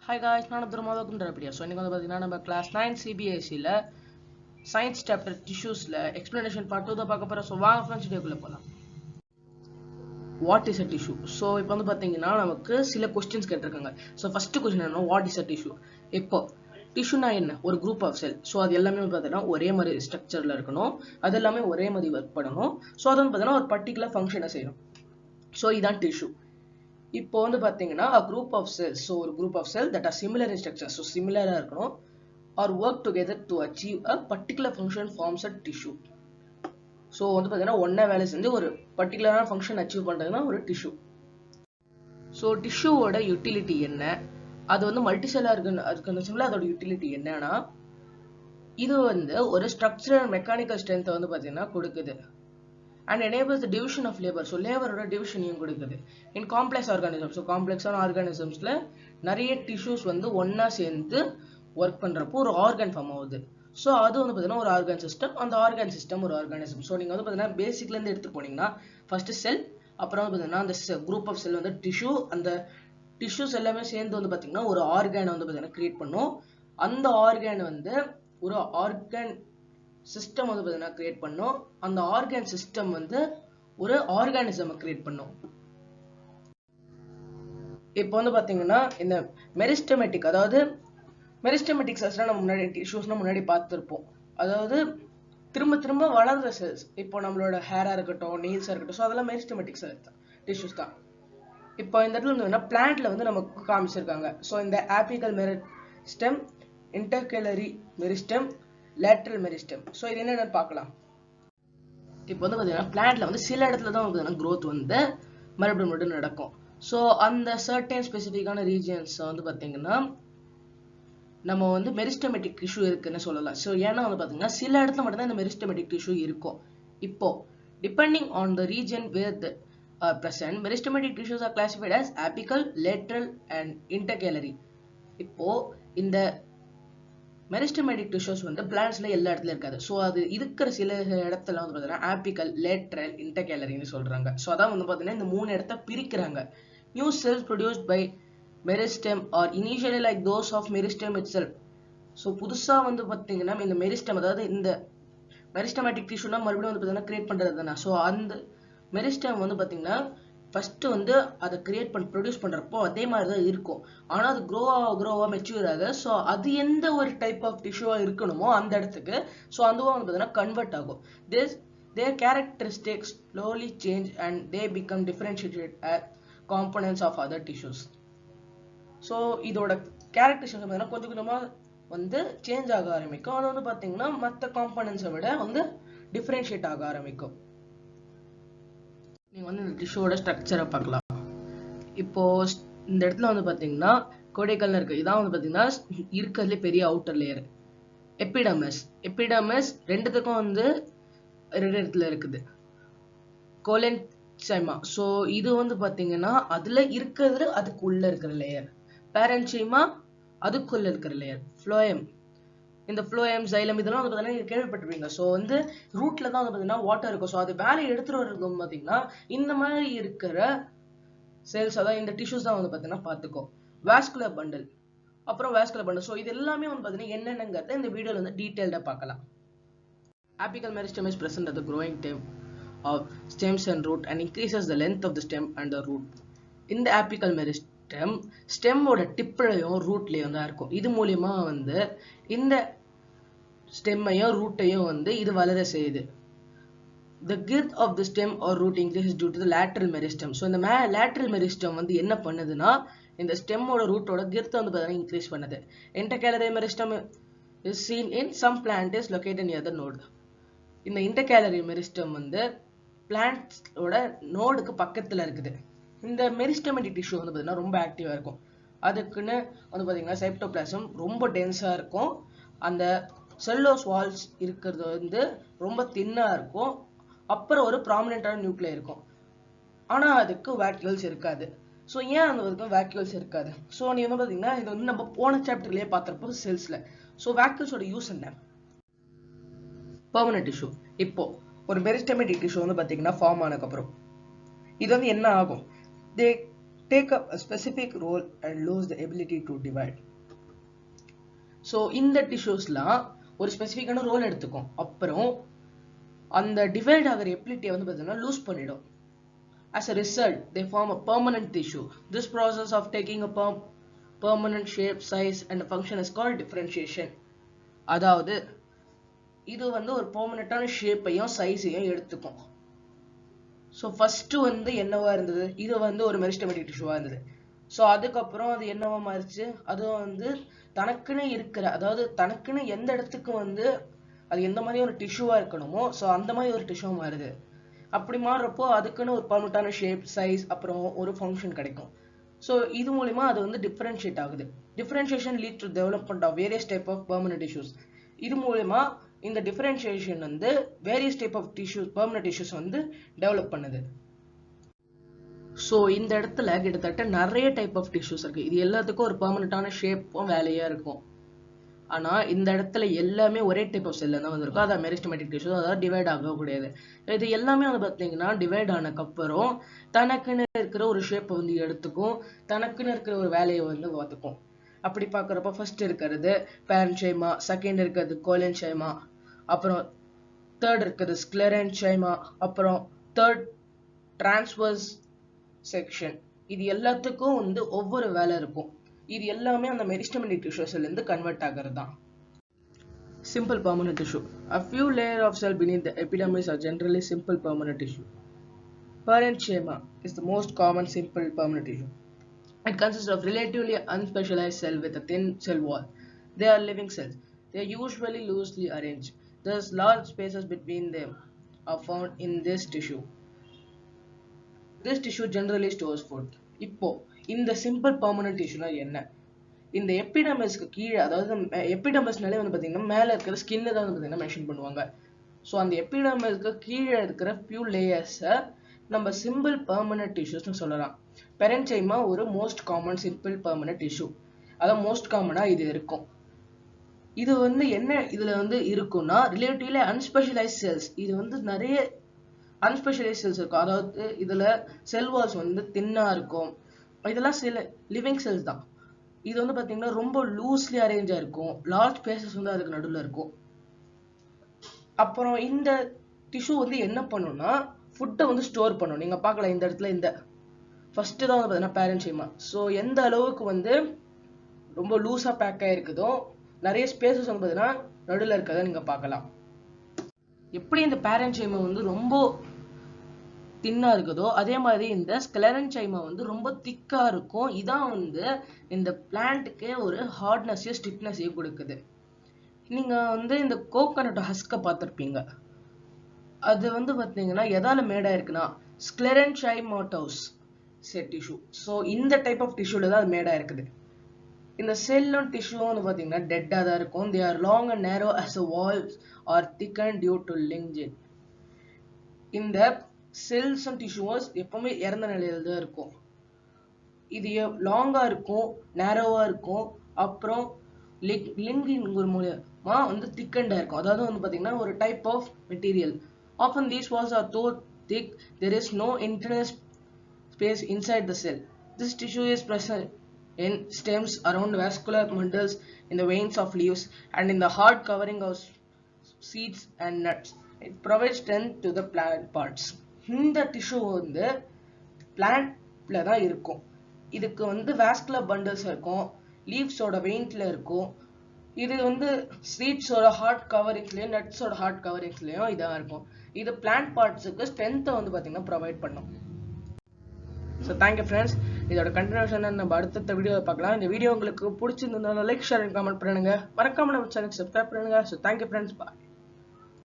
Hi guys, நான் welcome to Rapidia. So இன்னைக்கு வந்து பாத்தீங்கன்னா நம்ம class 9 CBSE ல science chapter tissues ல explanation part 2 தான் பார்க்க போறோம். So வாங்க friends வீடியோக்குள்ள போலாம். What is a tissue? So இப்போ வந்து பாத்தீங்கன்னா நமக்கு சில questions கேட்டிருக்காங்க. So first question என்ன, what is a tissue? இப்போ டிஷ்யூனா என்ன? ஒரு group of cell. So அது எல்லாமே வந்து பாத்தீங்கன்னா ஒரே மாதிரி ஸ்ட்ரக்சர்ல இருக்கணும். அது எல்லாமே ஒரே மாதிரி ஒர்க் பண்ணணும். So அது வந்து பாத்தீங்கன்னா ஒரு particular function செய்யணும். So இதான் tissue. இப்போ வந்து பாத்தீங்கன்னா a group of cells, so ஒரு group of cells that are similar in structure, so similar இருக்கணும், or work together to achieve a particular function forms a tissue. So வந்து பாத்தீங்கன்னா ஒண்ணா வேலை செஞ்சு ஒரு பர்டிகுலரான ஃபங்க்ஷன் அச்சீவ் பண்றதுனா ஒரு டிஷ்யூ. ஸோ டிஷ்யூவோட யூட்டிலிட்டி என்ன, அது வந்து மல்டிசெல்லா இருக்குன்னு அதோட யூட்டிலிட்டி என்னன்னா, இது வந்து ஒரு ஸ்ட்ரக்சரல் மெக்கானிக்கல் ஸ்ட்ரென்த் வந்து பாத்தீங்கன்னா கொடுக்குது. And enables the division of labor. So labor ஓட division கொடுக்குது. In complex organisms, so complexான organismsல நிறைய tissues வந்து ஒண்ணா சேர்ந்து ஒர்க் பண்றப்போ ஒரு organ form ஆகுது. So அது வந்து பாத்தீங்கன்னா ஒரு organ system, அந்த organ system ஒரு organism. So நீங்க வந்து பாத்தீங்கன்னா பேசிக்ல இருந்து எடுத்து போனீங்கன்னா first cell, அப்புறம் வந்து பாத்தீங்கன்னா அந்த group of cell வந்து tissue, அந்த tissues எல்லாமே சேர்ந்து வந்து பாத்தீங்கன்னா ஒரு organ வந்து பாத்தீங்கன்னா கிரியேட் பண்ணும். அந்த organ வந்து ஒரு organ சிஸ்டம் வந்து பாத்தீங்கன்னா கிரியேட் பண்ணும். அந்த ஆர்கன் சிஸ்டம் வந்து ஒரு ஆர்கானிசம் கிரியேட் பண்ணும். இப்போ வந்து பாத்தீங்கன்னா இந்த மெரிஸ்டமேட்டிக், அதாவது மெரிஸ்டமேட்டிக் செல்ஸ்லாம் நம்ம முன்னாடி டிஷ்யூஸ்னா முன்னாடி பார்த்துருப்போம். அதாவது திரும்ப திரும்ப வளர்ற செல்ஸ். இப்போ நம்மளோட ஹேரா இருக்கட்டும், நெயில்ஸா இருக்கட்டும், ஸோ அதெல்லாம் மெரிஸ்டமேட்டிக் செல்ஸ் தான், டிஷ்யூஸ் தான். இப்போ இந்த இடத்துல வந்து பிளான்ட்ல வந்து நமக்கு காமிச்சிருக்காங்க. ஸோ இந்த apical meristem, intercalary meristem, lateral meristem. So இது என்னென்னு பார்க்கலாம். இப்போ வந்து பார்த்தீங்கன்னா பிளான்ட்ல வந்து சில இடத்துல தான் வந்து க்ரோத் வந்து மறுபடியும் நடக்கும். ஸோ அந்த சர்டன் ஸ்பெசிஃபிக்கான ரீஜியன்ஸ் வந்து பார்த்தீங்கன்னா நம்ம வந்து மெரிஸ்டமேட்டிக் டிஷ்யூ இருக்குன்னு சொல்லலாம். ஸோ ஏன்னா வந்து பார்த்தீங்கன்னா சில இடத்துல மட்டும்தான் இந்த மெரிஸ்டமேட்டிக் டிஷ்யூ இருக்கும். இப்போ depending on the region where the present, meristematic tissues are classified as apical, lateral and intercalary. இப்போ இந்த மெரிஸ்டமேட்டிக் டிஷ்யூஸ் வந்து பிளான்ட்ஸ்ல எல்லா இடத்துலயும் இருக்காது. ஸோ அது இருக்கிற சில இடத்துல வந்து பார்த்தீங்கன்னா ஆப்பிக்கல், லேட்ரல், இன்டர்கேலரின்னு சொல்றாங்க. ஸோ அதான் வந்து பார்த்தீங்கன்னா இந்த மூணு இடத்த பிரிக்கிறாங்க. New cells produced by meristem are initially like those of meristem itself. So புதுசா வந்து பார்த்தீங்கன்னா இந்த மெரிஸ்டம், அதாவது இந்த மெரிஸ்டமேட்டிக் டிஷ்யூனா மறுபடியும் வந்து பார்த்தீங்கன்னா கிரியேட் பண்றது தானே. ஸோ அந்த மெரிஸ்டம் வந்து பார்த்தீங்கன்னா ஃபர்ஸ்ட் வந்து அதை கிரியேட் ப்ரொடியூஸ் பண்றப்போ அதே மாதிரி தான் இருக்கும். ஆனா அது க்ரோவா மெச்சூர் ஆக, ஸோ அது எந்த ஒரு டைப் ஆஃப் டிஷ்யூவா இருக்கணுமோ அந்த இடத்துக்கு, ஸோ அதுவும் வந்து பார்த்தீங்கன்னா கன்வெர்ட் ஆகும். their characteristics slowly change and they become differentiated as components of other tissues. So இதோட கேரக்டரிஸ்டிக்ஸ் பார்த்தீங்கன்னா கொஞ்சம் கொஞ்சமா வந்து சேஞ்ச் ஆக ஆரம்பிக்கும். அது வந்து பார்த்தீங்கன்னா மற்ற காம்பனன்ட்ஸை விட வந்து டிஃபரன்ஷியேட் ஆக ஆரம்பிக்கும். நீங்க வந்து இந்த டிஷ்யூவோட ஸ்ட்ரக்சரை பார்க்கலாம். இப்போ இந்த இடத்துல வந்து பாத்தீங்கன்னா கோடைக்கல்ல இருக்கு. இதான் வந்து பாத்தீங்கன்னா இருக்கிறதுலே பெரிய அவுட்டர் லேயர் எபிடர்மிஸ். எபிடர்மிஸ் ரெண்டுத்துக்கும் வந்து ரெண்டு இடத்துல இருக்குது. கோலென்சைமா, ஸோ இது வந்து பாத்தீங்கன்னா அதுல இருக்கிறது அதுக்குள்ள இருக்கிற லேயர். பேரன்சைமா அதுக்குள்ள இருக்கிற லேயர். ஃப்ளோயம், இந்த ஃப்ளோயம், சைலம் இதெல்லாம் வந்து பார்த்தீங்கன்னா கேள்விப்பட்டிருப்பீங்க. ஸோ வந்து ரூட்ல தான் வந்து பார்த்தீங்கன்னா வாட்டர் இருக்கும். ஸோ அது வேலையை எடுத்துட்டு வர்றதுக்கு பார்த்தீங்கன்னா இந்த மாதிரி இருக்கிற செல்ஸ், அதாவது இந்த டிஷ்யூஸ் தான் வந்து பார்த்தீங்கன்னா பார்த்துக்கும். வாஸ்குலர் பண்டல், அப்புறம் வாஸ்குலர் பண்டல். ஸோ இது எல்லாமே வந்து பார்த்தீங்கன்னா என்னென்னங்கிறத இந்த வீடியோல வந்து டீட்டெயில்டா பார்க்கலாம். ஆப்பிக்கல் meristem is present at the growing tip of stems and root and increases the length of the stem and the root. இந்த ஆப்பிக்கல் மெரிஸ்டம் ஸ்டெம்மோட டிப்லையும் ரூட்லயும் தான் இருக்கும். இது மூலியமா வந்து இந்த ஸ்டெம்மையும் ரூட்டையும் வந்து இது வளர செய்யுது. The girth of the stem or root increases due to the lateral meristem. So இந்த lateral meristem வந்து என்ன பண்ணுதுன்னா இந்த ஸ்டெம்மோட ரூட்டோட girth வந்து பார்த்தீங்கன்னா இன்க்ரீஸ் பண்ணுது. Intercalary meristem is seen in some plant is located near the node. இந்த intercalary meristem வந்து பிளான்ட்ஸோட நோடுக்கு பக்கத்துல இருக்குது. இந்த மெரிஸ்டமேட்டிக் டிஷ்யூ வந்து பார்த்தீங்கன்னா ரொம்ப ஆக்டிவா இருக்கும். அதுக்குன்னு வந்து பார்த்தீங்கன்னா சைட்டோபிளாசம் ரொம்ப டென்ஸா இருக்கும். அந்த செல்லோஸ் வால்ஸ் இருக்கிறது வந்து ரொம்ப தின்னா இருக்கும். அப்புறம் ஒரு ப்ராமினென்டான நியூக்ளியை இருக்கும். ஆனா அதுக்கு வேக்யூல்ஸ் இருக்காது. ஸோ ஏன் அந்த வேக்யூல்ஸ் இருக்காது? ஸோ நீ வந்து பார்த்தீங்கன்னா இது வந்து நம்ம போன சாப்டர்லயே பார்த்திருப்போம் செல்ஸ்ல. ஸோ வேக்யூல்ஸோட யூஸ் என்ன? Permanent tissue. இப்போ ஒரு மெரிஸ்டமேட்டிக் டிஷ்யூ வந்து பார்த்தீங்கன்னா ஃபார்ம் ஆனதுக்கு அப்புறம் இது வந்து என்ன ஆகும்? They take up a specific role and lose the ability to divide. So இந்த டிஷ்யூஸ்லாம் ஒரு ஸ்பெசிஃபிக்கான ரோல் எடுத்துக்கும், அப்புறம் அந்த டிவைட் ஆகிற எபிலிட்டியை வந்து பார்த்தீங்கன்னா லூஸ் பண்ணிடும். As a result, they form a permanent tissue. This process of taking a permanent shape, size and function is called differentiation. அதாவது இது வந்து ஒரு பெர்மனன்ட்டான ஷேப்பையும் சைஸையும் எடுத்துக்கும். ஸோ ஃபர்ஸ்ட் வந்து என்னவா இருந்தது, இது வந்து ஒரு மெரிஸ்டெமேட்டிக் டிஷ்யூவா இருந்தது. ஸோ அதுக்கப்புறம் அது என்னவா மாறிச்சு, அது வந்து தனக்குன்னு இருக்கிற, அதாவது தனக்குன்னு எந்த இடத்துக்கு வந்து அது எந்த மாதிரி ஒரு டிஷ்யூவா இருக்கணுமோ ஸோ அந்த மாதிரி ஒரு டிஷ்யூவா மாறுது. அப்படி மாறுறப்போ அதுக்குன்னு ஒரு பர்மனன்ட்டான ஷேப், சைஸ், அப்புறம் ஒரு ஃபங்க்ஷன் கிடைக்கும். ஸோ இது மூலிமா அது வந்து டிஃபரன்ஷியேட் ஆகுது. Differentiation lead to development of various type of permanent tissues. இது மூலிமா இந்த டிஃபரன்ஷியேஷன் வந்து various type of tissues, permanent tissues வந்து டெவலப் பண்ணுது. ஸோ இந்த இடத்துல கிட்டத்தட்ட நிறைய டைப் ஆஃப் டிஷ்யூஸ் இருக்கு. இது எல்லாத்துக்கும் ஒரு பெர்மனன்ட்டான ஷேப்பும் வேலையா இருக்கும். ஆனா இந்த இடத்துல எல்லாமே ஒரே டைப் ஆஃப் செல்ல தான் வந்திருக்கும். அதான் மெரிஸ்டெமேட்டிக் டிஷ்யூஸ், அதாவது டிவைட் ஆகக்கூடியது. இது எல்லாமே வந்து பார்த்தீங்கன்னா டிவைட் ஆனதுக்கப்புறம் தனக்குன்னு இருக்கிற ஒரு ஷேப்பை வந்து எடுத்துக்கும், தனக்குன்னு இருக்கிற ஒரு வேலையை வந்து பார்த்துக்கும். அப்படி பார்க்குறப்ப ஃபர்ஸ்ட் இருக்கிறது பேரன்சைமா, செகண்ட் இருக்கிறது கோலென்சைமா, அப்புறம் தேர்ட் இருக்கிறது ஸ்க்ளெரன்சைமா, அப்புறம் தேர்ட் டிரான்ஸ்வர்ஸ் செக்ஷன். இது எல்லாத்துக்கும் வந்து ஒவ்வொரு வேலை இருக்கும். இது எல்லாமே அந்த மெரிஸ்டெமேட்டிக் டிஷ்யூஸ்ல இருந்து கன்வெர்ட் ஆகிறது தான். Simple permanent tissue. A few layers of cell beneath the epidermis are generally simple permanent tissue. Parenchyma is the most common simple permanent tissue. It consists of relatively unspecialized cells with a thin cell wall. They are living cells. They are usually loosely arranged. Thus, large spaces between them are found in this tissue. This tissue generally stores food. இப்போ இந்த simple permanent டிஷ்யூனா என்ன, இந்த எபிடெர்மிஸ்க்கு கீழே, அதாவது எபிடெர்மிஸ்னாலே வந்து பார்த்தீங்கன்னா மேலே இருக்கிற ஸ்கின்னை தான் வந்து பார்த்தீங்கன்னா மென்ஷன் பண்ணுவாங்க. ஸோ அந்த எபிடெர்மிஸ்க்கு கீழே இருக்கிற ஃபியூ லேயர்ஸை நம்ம சிம்பிள் பெர்மனன்ட் டிஷ்யூஸ்னு சொல்லலாம். பெரன்சைமா ஒரு most common simple permanent tissue, அதான் மோஸ்ட் காமனாக இது இருக்கும். இது வந்து என்ன இதில் வந்து இருக்குன்னா ரிலேட்டிவ்லி அன்ஸ்பெஷலைஸ் செல்ஸ். இது வந்து நிறைய அன்ஸ்பெஷலைஸ் செல்ஸ் இருக்கும், அதாவது இதில் செல் வால்ஸ் வந்து தின்னாக இருக்கும். இதெல்லாம் சில லிவிங் செல்ஸ் தான். இது வந்து பார்த்தீங்கன்னா ரொம்ப லூஸ்லி அரேஞ்சாக இருக்கும், லார்ஜ் ஸ்பேசஸ் வந்து அதுக்கு நடுவில் இருக்கும். அப்புறம் இந்த டிஷ்யூ வந்து என்ன பண்ணுன்னா ஃபுட்டை வந்து ஸ்டோர் பண்ணும். நீங்கள் பார்க்கலாம் இந்த இடத்துல இந்த ஃபர்ஸ்ட்டு தான் வந்து பார்த்தீங்கன்னா பேரன்சைமா. ஸோ எந்த அளவுக்கு வந்து ரொம்ப லூஸாக பேக் ஆகிருக்குதோ நிறைய ஸ்பேசஸ் வந்து பார்த்தீங்கன்னா நடுவில் இருக்கிறத நீங்கள் பார்க்கலாம். எப்படி இந்த பேரன்சைமா வந்து ரொம்ப தின்னா இருக்குதோ அதே மாதிரி இந்த ஸ்க்ளெரன்சைமா வந்து ரொம்ப திக்கா இருக்கும். இதான் வந்து இந்த பிளான்ட்டுக்கே ஒரு ஹார்ட்னஸையும் ஸ்டிஃப்னஸையும் கொடுக்குது. நீங்க வந்து இந்த கோகனட் ஹஸ்கை பார்த்துருப்பீங்க, அது வந்து பார்த்தீங்கன்னா எதால மேடா இருக்குன்னா ஸ்க்ளெரன்சைமாட்டோஸ் செல் டிஷ்யூ. ஸோ இந்த டைப் ஆஃப் டிஷ்யூல தான் அது மேடா இருக்குது. இந்த செல்லும் டிஷ்யூவும் வந்து பார்த்தீங்கன்னா டெட்டாக தான் இருக்கும். They are long and narrow as a walls are thicken due to lignin. இந்த செல்ஸ் அண்ட் டிஷ்யூஸ் எப்பவுமே இறந்த நிலையில தான் இருக்கும். இது லாங்கா இருக்கும், நேரோவா இருக்கும், அப்புறம் லிங்கின் மூலமா வந்து திக்கண்டா இருக்கும். அதாவது வந்து பாத்தீங்கன்னா ஒரு type of material. Often these walls are so thick there is no internal space inside the cell. This tissue is present in stems, around vascular bundles, in the veins of leaves, and in the hard covering of seeds and nuts. It provides strength to the plant parts. இந்த tissue வந்து பிளான்ட்ல தான் இருக்கும். இதுக்கு வந்து vascular bundles இருக்கும், லீவ்ஸோட வெயின்ல இருக்கும். இது வந்து சீட்ஸோட ஹார்ட் கவரிங்ஸ்லயும் நட்ஸோட ஹார்ட் கவரிங்ஸ்லயும் இதாக இருக்கும். இது பிளான்ட் பார்ட்ஸுக்கு ஸ்ட்ரென்த்தை வந்து பார்த்தீங்கன்னா ப்ரொவைட் பண்ணும். So thank you friends. இதோட கண்டினியூஷன் நம்ம அடுத்த வீடியோ பார்க்கலாம். இந்த வீடியோ உங்களுக்கு பிடிச்சிருந்ததுனால லைக், ஷேர் அண்ட் கமெண்ட் பண்ணுங்க. மறக்காம நம்ம சேனலுக்கு சப்ஸ்கிரைப் பண்ணுங்க. ஸோ தேங்க்யூ ஃப்ரெண்ட்ஸ், பாய்.